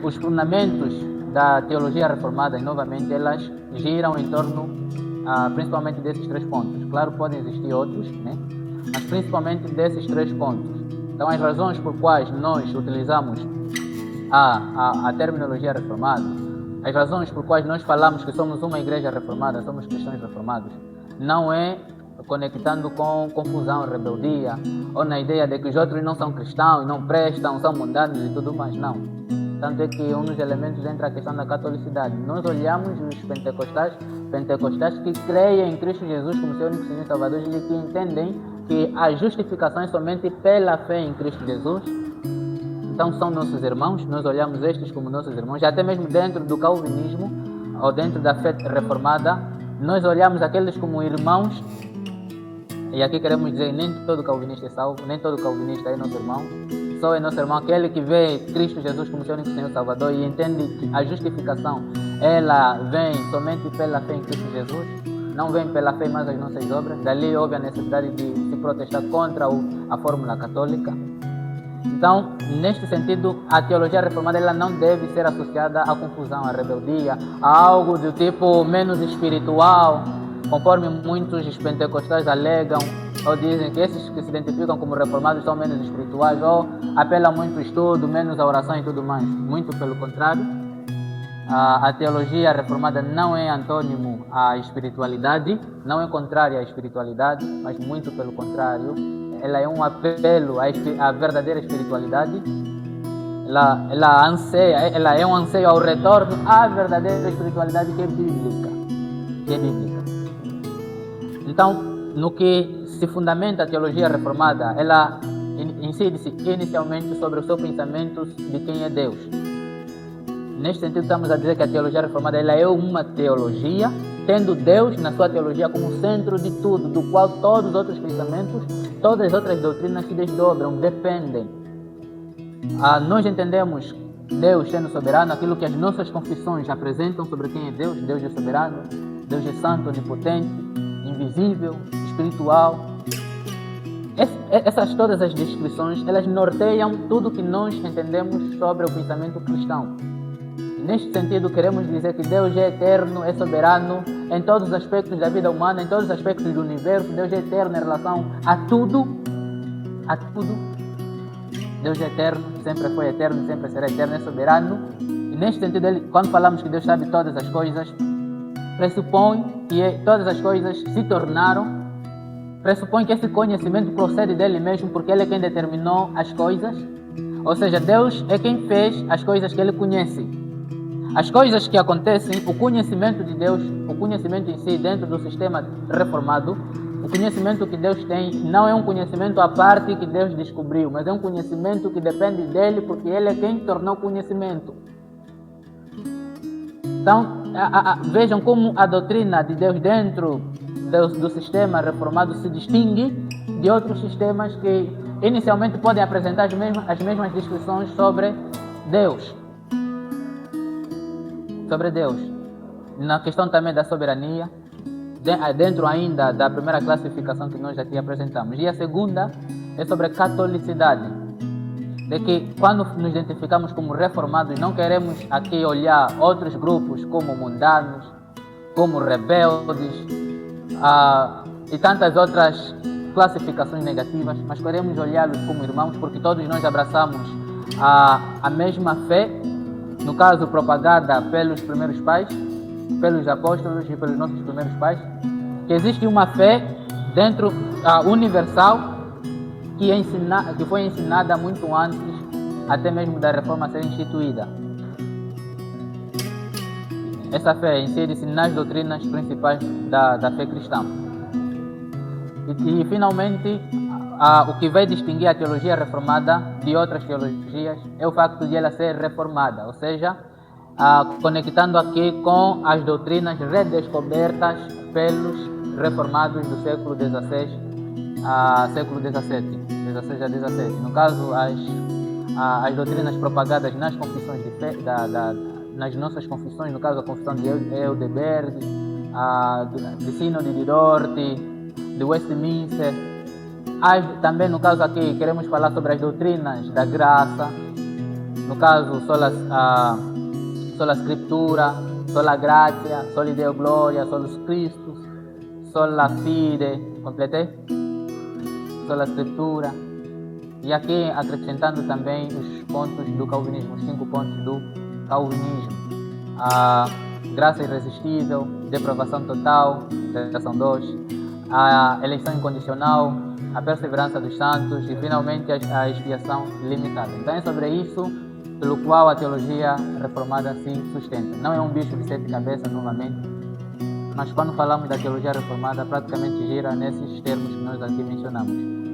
os fundamentos da teologia reformada, novamente, elas giram em torno principalmente desses 3 pontos. Claro, podem existir outros, né? Mas principalmente desses 3 pontos. Então, as razões por quais nós utilizamos a terminologia reformada, as razões por quais nós falamos que somos uma igreja reformada, somos cristãos reformados, não é conectando com confusão, rebeldia, ou na ideia de que os outros não são cristãos, não prestam, são mundanos e tudo mais, não. Tanto é que um dos elementos entra a questão da catolicidade. Nós olhamos os pentecostais que creem em Cristo Jesus como seu único Senhor e Salvador e que entendem que a justificação é somente pela fé em Cristo Jesus. Então são nossos irmãos, nós olhamos estes como nossos irmãos, até mesmo dentro do calvinismo ou dentro da fé reformada, nós olhamos aqueles como irmãos. E aqui queremos dizer, nem todo calvinista é salvo, nem todo calvinista é nosso irmão. Só é nosso irmão aquele que vê Cristo Jesus como seu único Senhor e Salvador e entende que a justificação, ela vem somente pela fé em Cristo Jesus, não vem pela fé mais as nossas obras. Dali houve a necessidade de se protestar contra a fórmula católica. Então, neste sentido, a teologia reformada ela não deve ser associada à confusão, à rebeldia, a algo do tipo menos espiritual, conforme muitos pentecostais alegam ou dizem que esses que se identificam como reformados são menos espirituais ou apelam muito ao estudo, menos à oração e tudo mais. Muito pelo contrário, a teologia reformada não é antônimo à espiritualidade, não é contrária à espiritualidade, mas muito pelo contrário, ela é um apelo à verdadeira espiritualidade. Ela é um anseio ao retorno à verdadeira espiritualidade que é bíblica. Então, no que se fundamenta a teologia reformada, ela incide-se inicialmente sobre os seus pensamentos de quem é Deus. Neste sentido, estamos a dizer que a teologia reformada ela é uma teologia, tendo Deus na sua teologia como centro de tudo, do qual todos os outros pensamentos, todas as outras doutrinas se desdobram, dependem. Nós entendemos Deus sendo soberano, aquilo que as nossas confissões apresentam sobre quem é Deus. Deus é soberano, Deus é santo, onipotente, invisível, espiritual. Essas todas as descrições, elas norteiam tudo que nós entendemos sobre o pensamento cristão. Neste sentido, queremos dizer que Deus é eterno, é soberano em todos os aspectos da vida humana, em todos os aspectos do universo. Deus é eterno em relação a tudo. Deus é eterno, sempre foi eterno, sempre será eterno, é soberano. E neste sentido, quando falamos que Deus sabe todas as coisas, pressupõe que todas as coisas se tornaram, pressupõe que esse conhecimento procede dele mesmo, porque ele é quem determinou as coisas. Ou seja, Deus é quem fez as coisas que ele conhece. As coisas que acontecem, o conhecimento de Deus, o conhecimento em si dentro do sistema reformado, o conhecimento que Deus tem não é um conhecimento à parte que Deus descobriu, mas é um conhecimento que depende dele, porque ele é quem tornou conhecimento. Então, vejam como a doutrina de Deus dentro do sistema reformado se distingue de outros sistemas que inicialmente podem apresentar as mesmas descrições sobre Deus. Na questão também da soberania, dentro ainda da primeira classificação que nós aqui apresentamos. E a segunda é sobre a catolicidade, de que quando nos identificamos como reformados, não queremos aqui olhar outros grupos como mundanos, como rebeldes e tantas outras classificações negativas, mas queremos olhá-los como irmãos, porque todos nós abraçamos a mesma fé, no caso propagada pelos primeiros pais, pelos apóstolos e pelos nossos primeiros pais, que existe uma fé dentro universal que foi ensinada muito antes até mesmo da reforma ser instituída. Essa fé insere-se nas doutrinas principais da fé cristã. E finalmente, o que vai distinguir a teologia reformada de outras teologias é o facto de ela ser reformada, ou seja, conectando aqui com as doutrinas redescobertas pelos reformados do século XVI a século XVII, 16 a 17. No caso, as doutrinas propagadas nas confissões de fé, nas nossas confissões, no caso a confissão de Eudeberg, de Sínode de Dort, de Westminster. Também no caso aqui queremos falar sobre as doutrinas da graça, no caso, sola Scriptura, sola Gratia, sola Deo Gloria, solus Christus, sola Fide, completei? Sola Scriptura. E aqui acrescentando também os pontos do calvinismo, os 5 pontos do calvinismo. A graça irresistível, deprovação total, seção 2, a eleição incondicional, a perseverança dos santos e finalmente a expiação limitada. Então é sobre isso pelo qual a teologia reformada se sustenta. Não é um bicho de 7 cabeças novamente, mas quando falamos da teologia reformada praticamente gira nesses termos que nós aqui mencionamos.